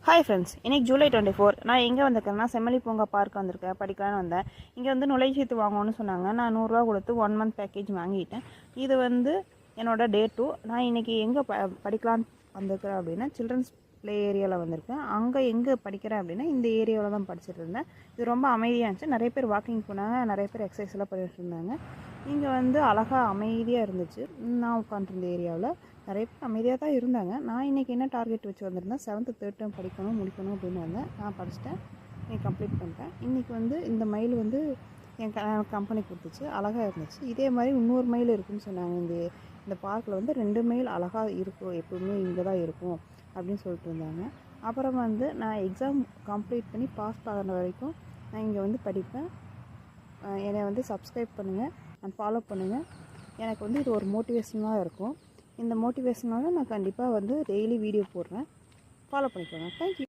Hi friends, இன்றைக்கி ஜூலை 24 நான் எங்கே வந்திருக்கேன்னா செம்மலி பூங்கா பார்க் வந்திருக்கேன். படிக்கலான்னு வந்தேன். இங்கே வந்து நுழைச்சீட்டு வாங்கணும்னு சொன்னாங்க. நான் 100 ரூபா கொடுத்து 1 மந்த் பேக்கேஜ் வாங்கிட்டேன். இது வந்து என்னோடய டே 2. நான் இன்றைக்கி எங்கே படிக்கலான்னு வந்திருக்கிறேன் அப்படின்னா சில்ட்ரன்ஸ் ப்ளே ஏரியாவில் வந்திருக்கேன். அங்கே எங்கே படிக்கிறேன் அப்படின்னா இந்த ஏரியாவில் தான் படிச்சுட்டு இருந்தேன். இது ரொம்ப அமைதியாக இருந்துச்சு. நிறைய பேர் வாக்கிங் போனாங்க, நிறைய பேர் எக்ஸசைஸ் எல்லாம் பண்ணிட்டு இருந்தாங்க. இங்கே வந்து அழகாக அமைதியாக இருந்துச்சு. நான் உட்காந்துருந்த ஏரியாவில் நிறைய பேர் அமைதியாக தான் இருந்தாங்க. நான் இன்றைக்கி என்ன டார்கெட் வச்சு வந்திருந்தேன், 7th 3rd term படிக்கணும் முடிக்கணும் அப்படின்னு வந்தேன். நான் படிச்சுட்டேன், கம்ப்ளீட் பண்ணிட்டேன். இன்றைக்கி வந்து இந்த மைல் வந்து என் கம்பெனி கொடுத்துச்சு, அழகாக இருந்துச்சு. இதே மாதிரி இன்னொரு மைல் இருக்குதுன்னு சொன்னாங்க. இந்த பார்க்கில் வந்து 2 மைல் அழகாக இருக்கும், எப்போவுமே இங்கே தான் இருக்கும் அப்படின்னு சொல்லிட்டு இருந்தாங்க. அப்புறம் வந்து நான் எக்ஸாம் கம்ப்ளீட் பண்ணி பாஸ் ஆகிற வரைக்கும் நான் இங்கே வந்து படிப்பேன். என்னை வந்து சப்ஸ்கிரைப் பண்ணுங்கள் அண்ட் ஃபாலோ பண்ணுங்கள். எனக்கு வந்து இது ஒரு மோட்டிவேஷனாக இருக்கும். இந்த மோட்டிவேஷனால நான் கண்டிப்பாக வந்து டெய்லி வீடியோ போடுறேன். ஃபாலோ பண்ணிக்கோங்க. தேங்க்யூ.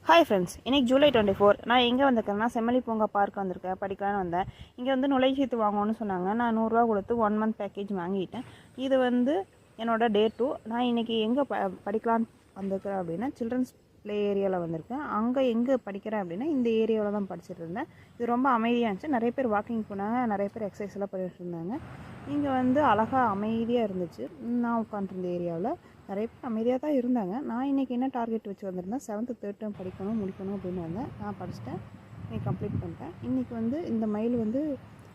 ஹாய் ஃப்ரெண்ட்ஸ், இன்றைக்கி ஜூலை 24 நான் எங்கே வந்திருக்கேன்னா செம்மலி பூங்கா பார்க் வந்திருக்கேன். படிக்கலான்னு வந்தேன். இங்கே வந்து நுழைச்சீட்டு வாங்கணும்னு சொன்னாங்க. நான் 100 ரூபா கொடுத்து 1 மந்த் பேக்கேஜ் வாங்கிட்டேன். இது வந்து என்னோடய டே 2. நான் இன்றைக்கி எங்கே படிக்கலான்னு வந்திருக்கிறேன் அப்படின்னா சில்ட்ரன்ஸ் ப்ளே ஏரியாவில் வந்திருக்கேன். அங்கே எங்கே படிக்கிறேன் அப்படின்னா இந்த ஏரியாவில் தான் படிச்சுட்டு இருந்தேன். இது ரொம்ப அமைதியாக இருந்துச்சு. நிறைய பேர் வாக்கிங் போனாங்க, நிறைய பேர் எக்ஸசைஸ் எல்லாம் பண்ணிட்டு இருந்தாங்க. இங்கே வந்து அழகாக அமைதியாக இருந்துச்சு. நான் உட்காந்துருந்த ஏரியாவில் நிறைய பேர் அமைதியாக தான் இருந்தாங்க. நான் இன்றைக்கி என்ன டார்கெட் வச்சு வந்திருந்தேன், 7th 3rd term படிக்கணும் முடிக்கணும் அப்படின்னு வந்தேன். நான் படிச்சுட்டேன், கம்ப்ளீட் பண்ணிட்டேன். இன்றைக்கி வந்து இந்த மைல் வந்து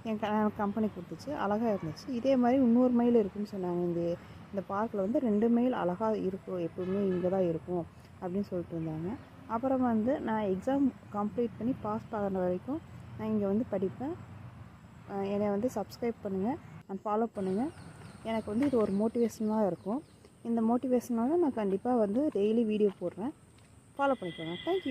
என் கம்பெனி கொடுத்துச்சு, அழகாக இருந்துச்சு. இதே மாதிரி இன்னொரு மைல் இருக்குதுன்னு சொன்னாங்க. இந்த பார்க்கில் வந்து 2 மைல் அழகாக இருக்கும், எப்போவுமே இங்கே தான் இருக்கும் அப்படின்னு சொல்லிட்டு இருந்தாங்க. அப்புறம் வந்து நான் எக்ஸாம் கம்ப்ளீட் பண்ணி பாஸ் ஆகிற வரைக்கும் நான் இங்கே வந்து படிப்பேன். என்னை வந்து சப்ஸ்கிரைப் பண்ணுங்கள் அண்ட் ஃபாலோ பண்ணுங்கள். எனக்கு வந்து இது ஒரு மோட்டிவேஷனாக இருக்கும். இந்த மோட்டிவேஷனால நான் கண்டிப்பாக வந்து டெய்லி வீடியோ போடுறேன். ஃபாலோ பண்ணிக்கோங்க. தேங்க்யூ.